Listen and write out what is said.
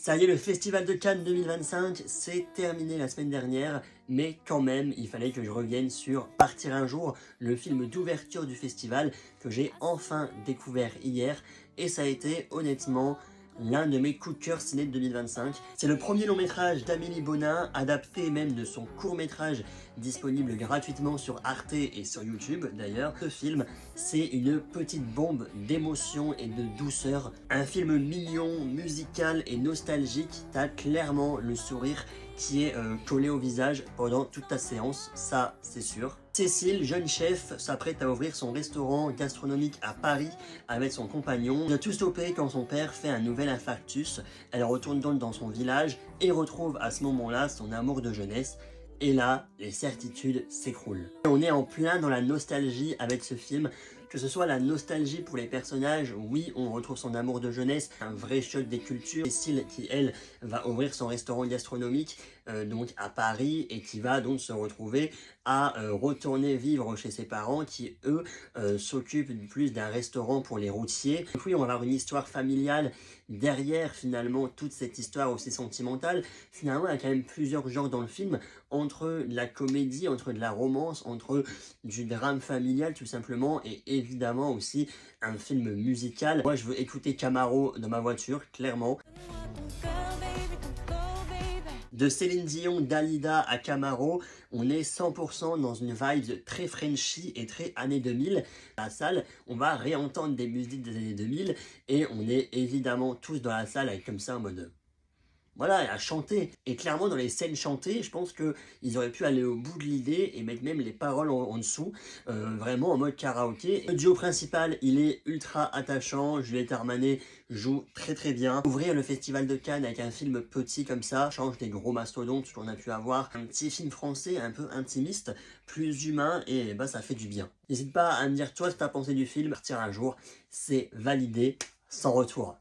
Ça y est, le Festival de Cannes 2025 s'est terminé la semaine dernière, mais quand même, il fallait que je revienne sur Partir un jour, le film d'ouverture du festival que j'ai enfin découvert hier, et ça a été honnêtement l'un de mes coups de cœur ciné de 2025. C'est le premier long métrage d'Amélie Bonin, adapté même de son court métrage disponible gratuitement sur Arte et sur YouTube d'ailleurs. Ce film, c'est une petite bombe d'émotion et de douceur. Un film mignon, musical et nostalgique. T'as clairement le sourire qui est collé au visage pendant toute ta séance, ça c'est sûr. Cécile, jeune chef, s'apprête à ouvrir son restaurant gastronomique à Paris avec son compagnon. Il a tout stoppé quand son père fait un nouvel infarctus. Elle retourne donc dans son village et retrouve à ce moment-là son amour de jeunesse. Et là, les certitudes s'écroulent. On est en plein dans la nostalgie avec ce film. Que ce soit la nostalgie pour les personnages, oui, on retrouve son amour de jeunesse, un vrai choc des cultures. Cécile qui, elle, va ouvrir son restaurant gastronomique donc à Paris et qui va donc se retrouver à retourner vivre chez ses parents qui, eux, s'occupent plus d'un restaurant pour les routiers. Donc oui, on va avoir une histoire familiale derrière, finalement, toute cette histoire aussi sentimentale. Finalement, il y a quand même plusieurs genres dans le film, entre de la comédie, entre de la romance, entre du drame familial, tout simplement, et évidemment aussi un film musical. Moi, je veux écouter Camaro dans ma voiture, clairement. De Céline Dion, Dalida à Camaro, on est 100% dans une vibe très Frenchy et très années 2000. À la salle, on va réentendre des musiques des années 2000 et on est évidemment tous dans la salle avec comme ça en mode... Voilà, à chanter. Et clairement, dans les scènes chantées, je pense qu'ils auraient pu aller au bout de l'idée et mettre même les paroles en dessous, vraiment en mode karaoké. Le duo principal, il est ultra attachant. Juliette Armanet joue très très bien. Ouvrir le Festival de Cannes avec un film petit comme ça, change des gros mastodontes qu'on a pu avoir. Un petit film français un peu intimiste, plus humain, et bah ça fait du bien. N'hésite pas à me dire toi ce que t'as pensé du film. Partir un jour, c'est validé, sans retour.